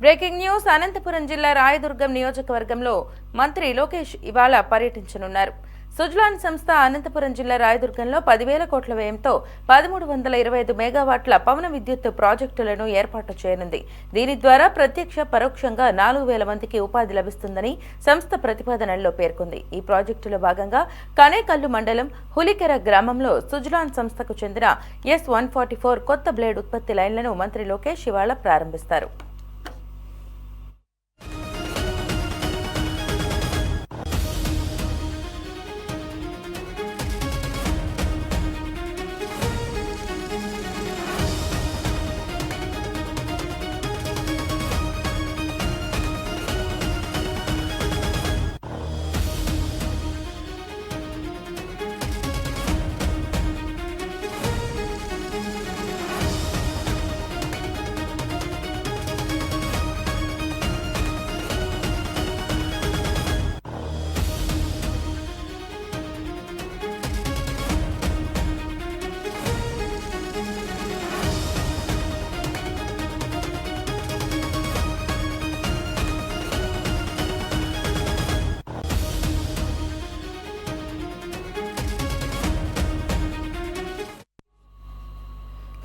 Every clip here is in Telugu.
బ్రేకింగ్ న్యూస్ అనంతపురం జిల్లా రాయదుర్గం నియోజకవర్గంలో మంత్రి లోకేష్ ఇవాళ పర్యటించనున్నారు. సుజలాన్ సంస్థ అనంతపురం జిల్లా రాయదుర్గంలో 10,000 కోట్ల వ్యయంతో 1325 మెగావాట్ల పవన విద్యుత్ ప్రాజెక్టులను ఏర్పాటు చేయనుంది. దీని ద్వారా ప్రత్యక్ష పరోక్షంగా 4,000 మందికి ఉపాధి లభిస్తుందని సంస్థ ప్రతిపాదనల్లో పేర్కొంది. ఈ ప్రాజెక్టులో భాగంగా కనేకల్లు మండలం హులికెర గ్రామంలో సుజలాన్ సంస్థకు చెందిన S144 కొత్త బ్లేడ్ ఉత్పత్తి లైన్లను మంత్రి లోకేష్ ఇవాళ ప్రారంభిస్తారు.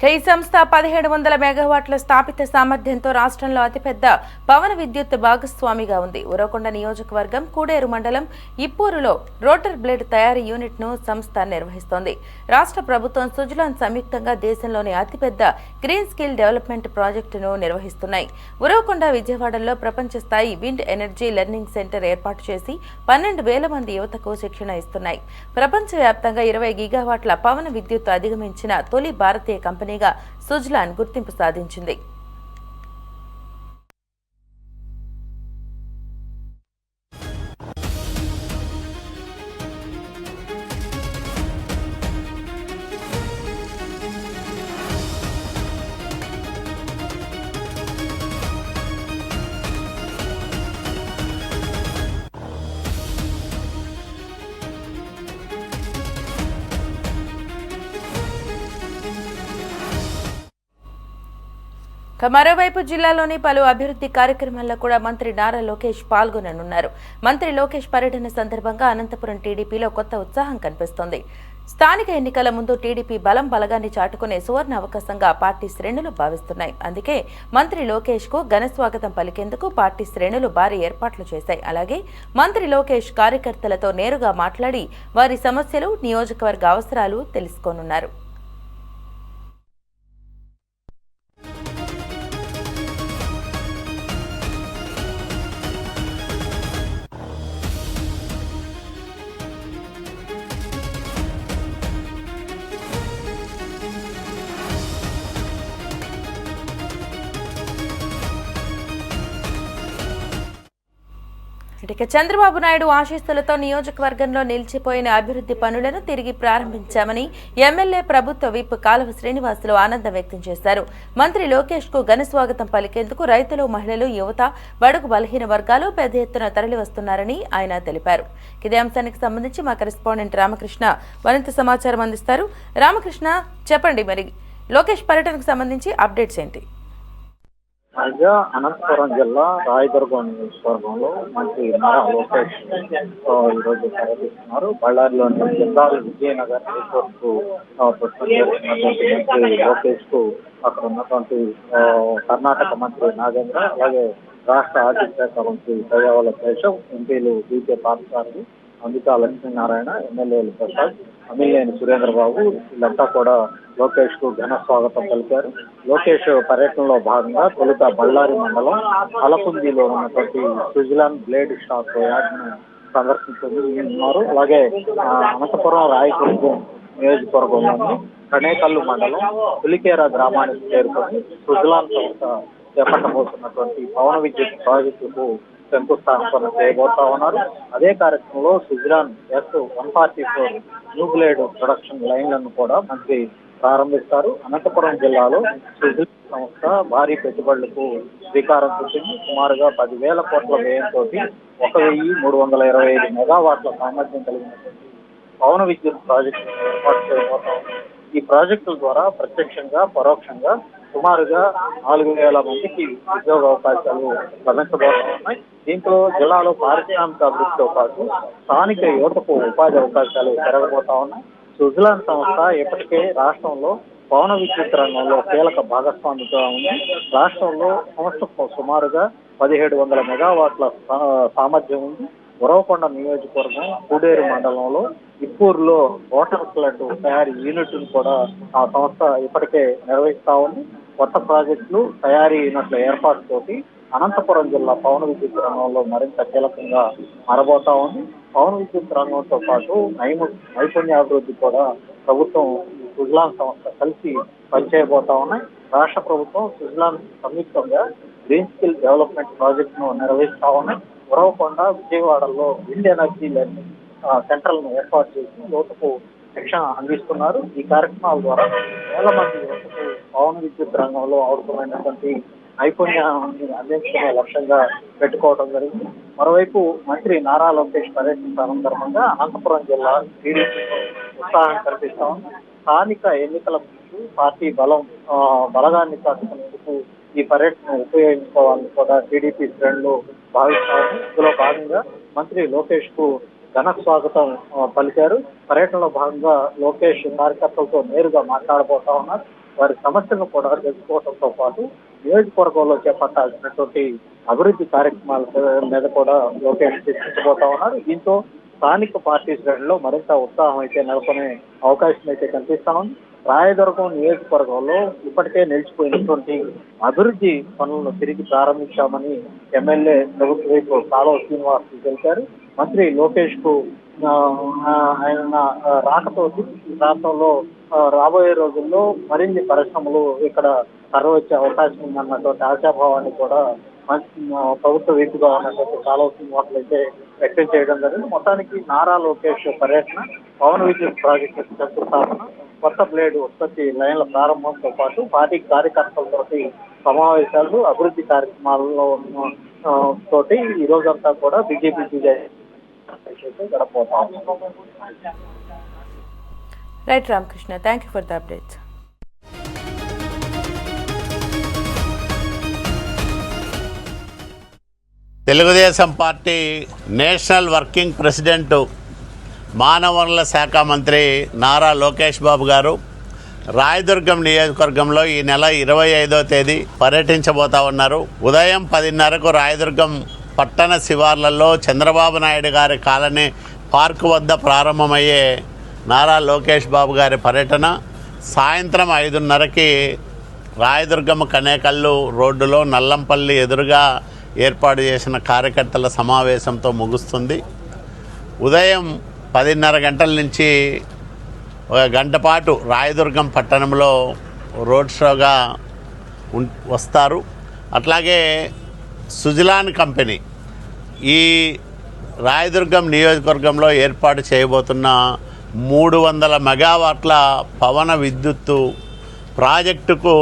ఈ సంస్థ 1,700 మెగావాట్ల స్థాపిత సామర్థ్యంతో రాష్ట్రంలో అతిపెద్ద పవన విద్యుత్ భాగస్వామిగా ఉంది. ఉరవకొండ నియోజకవర్గం కూడేరు మండలం ఇప్పూరులో రోటర్ బ్లేడ్ తయారీ యూనిట్ ను సంస్థ నిర్వహిస్తోంది. రాష్ట్ర ప్రభుత్వం సుజలాన్ సంయుక్తంగా దేశంలోని అతిపెద్ద గ్రీన్ స్కిల్ డెవలప్మెంట్ ప్రాజెక్టును నిర్వహిస్తున్నాయి. ఉరవకొండ విజయవాడలో ప్రపంచ స్థాయి విండ్ ఎనర్జీ లెర్నింగ్ సెంటర్ ఏర్పాటు చేసి 12,000 మంది యువతకు శిక్షణ ఇస్తున్నాయి. ప్రపంచవ్యాప్తంగా 20 గిగావాట్ల పవన విద్యుత్ అధిగమించిన తొలి భారతీయ కంపెనీ సుజలాన్ గుర్తింపు సాధించింది. మరోవైపు జిల్లాలోని పలు అభివృద్ధి కార్యక్రమాల్లో కూడా మంత్రి నారా లోకేష్ పాల్గొననున్నారు. మంత్రి లోకేష్ పర్యటన సందర్భంగా అనంతపురం టీడీపీలో కొత్త ఉత్సాహం కనిపిస్తోంది. స్థానిక ఎన్నికల ముందు టీడీపీ బలగాన్ని చాటుకునే సువర్ణ అవకాశంగా పార్టీ శ్రేణులు భావిస్తున్నాయి. అందుకే మంత్రి లోకేష్ కు ఘన స్వాగతం పలికేందుకు పార్టీ శ్రేణులు భారీ ఏర్పాట్లు చేశాయి. అలాగే మంత్రి లోకేష్ కార్యకర్తలతో నేరుగా మాట్లాడి వారి సమస్యలు, నియోజకవర్గ అవసరాలు తెలుసుకోనున్నారు. చంద్రబాబు నాయుడు ఆశీస్సులతో నియోజకవర్గంలో నిలిచిపోయిన అభివృద్ధి పనులను తిరిగి ప్రారంభించామని ఎమ్మెల్యే ప్రభుత్వ విప్ కాలువ శ్రీనివాసులు ఆనందం వ్యక్తం చేశారు. మంత్రి లోకేష్ కు ఘన స్వాగతం పలికేందుకు రైతులు, మహిళలు, యువత, బడుగు బలహీన వర్గాలు పెద్ద ఎత్తున తరలివస్తున్నారని ఆయన తెలిపారు. ఇదే అంశానికి సంబంధించి మా కరెస్పాండెంట్ రామకృష్ణ మరింత సమాచారం అందిస్తారు. రామకృష్ణ, చెప్పండి, మరి లోకేష్ పర్యటనకు సంబంధించి అప్డేట్స్ ఏంటి? తాజా అనంతపురం జిల్లా రాయదుర్గం నియోజకవర్గంలో మంత్రి నారా లోకేష్ ఈరోజు పర్యటిస్తున్నారు. బళ్ళారిలోని జిల్లాల విజయనగర్ ఎయిర్పోర్ట్ కు మంత్రి లోకేష్ కు అక్కడ ఉన్నటువంటి కర్ణాటక మంత్రి నాగేంద్ర, అలాగే రాష్ట్ర ఆర్థిక శాఖ మంత్రి దయావల కేశవ్, ఎంపీలు బీకే పార్థసారథి, అంబికా లక్ష్మీనారాయణ, ఎమ్మెల్యేలు ప్రసాద్, అమిలేని సురేంద్రబాబు వీళ్ళంతా కూడా లోకేష్ కు ఘన స్వాగతం పలికారు. లోకేష్ పర్యటనలో భాగంగా తొలుత బళ్ళారి మండలం అలపుంజిలో ఉన్నటువంటి సుజలాన్ బ్లేడ్ స్టాక్ యార్డ్ ను సందర్శించున్నారు. అలాగే అనంతపురం రాయదుర్గం నియోజకవర్గంలోని కనేకల్లు మండలం పులికేర గ్రామానికి చేరుకొని సుజలాన్ సంస్థ చేపట్టబోతున్నటువంటి పవన విద్యుత్ ప్రాజెక్టుకు శంకుస్థాపన చేయబోతా ఉన్నారు. అదే కార్యక్రమంలో Suzlon S144 new blade production లైన్లను కూడా మంత్రి ప్రారంభిస్తారు. అనంతపురం జిల్లాలో సుజలాన్ సంస్థ భారీ పెట్టుబడులకు శ్రీకారం చుట్టింది. సుమారుగా 10,000 కోట్ల వ్యయంతో 1,325 మెగావాట్ల సామర్థ్యం కలిగినటువంటి పవన విద్యుత్ ప్రాజెక్టు ఏర్పాటు చేయబోతా ఉంది. ఈ ప్రాజెక్టుల ద్వారా ప్రత్యక్షంగా, పరోక్షంగా సుమారుగా 4,000 మందికి ఉద్యోగ అవకాశాలు లభించబోతున్నాయి. దీంట్లో జిల్లాలో పారిశ్రామిక అభివృద్ధితో పాటు స్థానిక యువతకు ఉపాధి అవకాశాలు పెరగబోతా ఉన్నాయి. సుజలాన్ సంస్థ ఇప్పటికే రాష్ట్రంలో పవన విద్యుత్ రంగంలో కీలక భాగస్వామిగా ఉంది. రాష్ట్రంలో సంస్థకు సుమారుగా 1700 మెగావాట్ల సామర్థ్యం ఉంది. ఉరవకొండ నియోజకవర్గం కూడేరు మండలంలో ఇప్పూరులో వాటర్ ప్లాంట్ తయారీ యూనిట్ కూడా ఆ సంస్థ ఇప్పటికే నిర్వహిస్తా ఉంది. కొత్త ప్రాజెక్టులు తయారీ యూనిట్ల ఏర్పాటుతోటి అనంతపురం జిల్లా పవన విద్యుత్ రంగంలో మరింత కీలకంగా మారబోతా ఉంది. పవన విద్యుత్ రంగంతో పాటు నైపుణ్యాభివృద్ధి కూడా ప్రభుత్వం సుజలాన్ సంస్థ కలిసి పనిచేయబోతా ఉన్నాయి. రాష్ట్ర ప్రభుత్వం సుజలాన్ సంయుక్తంగా గ్రీన్ స్కిల్ డెవలప్మెంట్ ప్రాజెక్ట్ ను నిర్వహిస్తా ఉన్నాయి. ఉరవకొండ విజయవాడలో విండ్ ఎనర్జీ లెర్నింగ్ సెంటర్లను ఏర్పాటు చేసి యువతకు శిక్షణ అందిస్తున్నారు. ఈ కార్యక్రమాల ద్వారా వేల మంది యువతకు పవన విద్యుత్ రంగంలో అవసరమైనటువంటి నైపుణ్యాన్ని అందించడమే లక్ష్యంగా పెట్టుకోవడం జరిగింది. మరోవైపు మంత్రి నారా లోకేష్ పర్యటన సందర్భంగా అనంతపురం జిల్లా టీడీపీలో ఉత్సాహం కల్పిస్తా ఉంది. స్థానిక ఎన్నికల ముందు పార్టీ బలగాన్ని చాటుకునేందుకు ఈ పర్యటన ఉపయోగించుకోవాలని కూడా టీడీపీ శ్రేణులు భావిస్తారు. ఇందులో భాగంగా మంత్రి లోకేష్ కు ఘన స్వాగతం పలికారు. పర్యటనలో భాగంగా లోకేష్ కార్యకర్తలతో నేరుగా మాట్లాడబోతా ఉన్నారు. వారి సమస్యలను కూడా తెలుసుకోవడంతో పాటు నియోజకవర్గంలో చేపట్టాల్సినటువంటి అభివృద్ధి కార్యక్రమాల మీద కూడా లోకేష్ చర్చించబోతా ఉన్నారు. దీంతో స్థానిక పార్టీ శ్రేణుల్లో మరింత ఉత్సాహం అయితే నెలకొనే అవకాశం అయితే కనిపిస్తా ఉంది. రాయదుర్గం నియోజకవర్గంలో ఇప్పటికే నిలిచిపోయినటువంటి అభివృద్ధి పనులను తిరిగి ప్రారంభించామని ఎమ్మెల్యే ప్రభుత్వ వైపు కాలువ శ్రీనివాస్ తెలిపారు. మంత్రి లోకేష్ కు ఆయన రాకతోటి ఈ ప్రాంతంలో రాబోయే రోజుల్లో మరిన్ని పరిశ్రమలు ఇక్కడ తరవచ్చే అవకాశం ఉందన్నటువంటి ఆశాభావాన్ని కూడా ప్రభుత్వ వీపుగా ఉన్నటువంటి కాలువ శ్రీనివాసులు అయితే వ్యక్తం చేయడం జరిగింది. మొత్తానికి నారా లోకేష్ పర్యటన, పవన విద్యుత్ ప్రాజెక్టు శంకుస్థాపన, కొత్త బ్లేడ్ ఉత్పత్తి లైన్ల ప్రారంభంతో పాటు పార్టీ కార్యకర్తలతోటి సమావేశాలు, అభివృద్ధి కార్యక్రమాలలో తోటి ఈ రోజంతా కూడా బీజేపీ గడపబోతాం. Right Ramakrishna, thank you for the updates. Telugu Desam party national working president మానవ వనరుల శాఖ మంత్రి నారా లోకేష్ బాబు గారు రాయదుర్గం నియోజకవర్గంలో ఈ నెల 25వ తేదీ పర్యటించబోతా ఉన్నారు. ఉదయం 10:30కు రాయదుర్గం పట్టణ శివార్లలో చంద్రబాబు నాయుడు గారి కాలనీ పార్కు వద్ద ప్రారంభమయ్యే నారా లోకేష్ బాబు గారి పర్యటన సాయంత్రం 5:30కి రాయదుర్గం కనేకల్లు రోడ్డులో నల్లంపల్లి ఎదురుగా ఏర్పాటు చేసిన కార్యకర్తల సమావేశంతో ముగుస్తుంది. ఉదయం 10:30 గంటల నుంచి ఒక గంట పాటు రాయదుర్గం పట్టణంలో రోడ్ షోగా వస్తారు. అట్లాగే సుజలాన్ కంపెనీ ఈ రాయదుర్గం నియోజకవర్గంలో ఏర్పాటు చేయబోతున్న 300 మెగావాట్ల పవన విద్యుత్తు ప్రాజెక్టుకు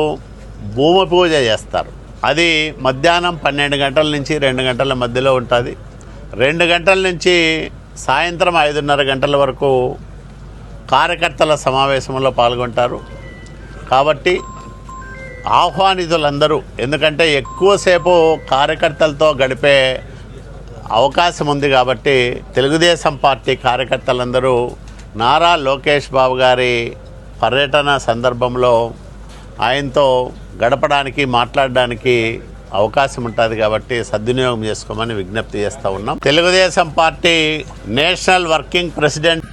భూమి పూజ చేస్తారు. అది మధ్యాహ్నం 12 గంటల నుంచి 2 గంటల మధ్యలో ఉంటుంది. 2 గంటల నుంచి సాయంత్రం 5:30 గంటల వరకు కార్యకర్తల సమావేశంలో పాల్గొంటారు. కాబట్టి ఆహ్వానితులందరూ, ఎందుకంటే ఎక్కువసేపు కార్యకర్తలతో గడిపే అవకాశం ఉంది కాబట్టి తెలుగుదేశం పార్టీ కార్యకర్తలందరూ నారా లోకేష్ బాబు గారి పర్యటన సందర్భంలో ఆయనతో గడపడానికి, మాట్లాడడానికి అవకాశం ఉంటుంది కాబట్టి సద్వినియోగం చేసుకోమని విజ్ఞప్తి చేస్తూ ఉన్నాం. Telugu Desam party national working president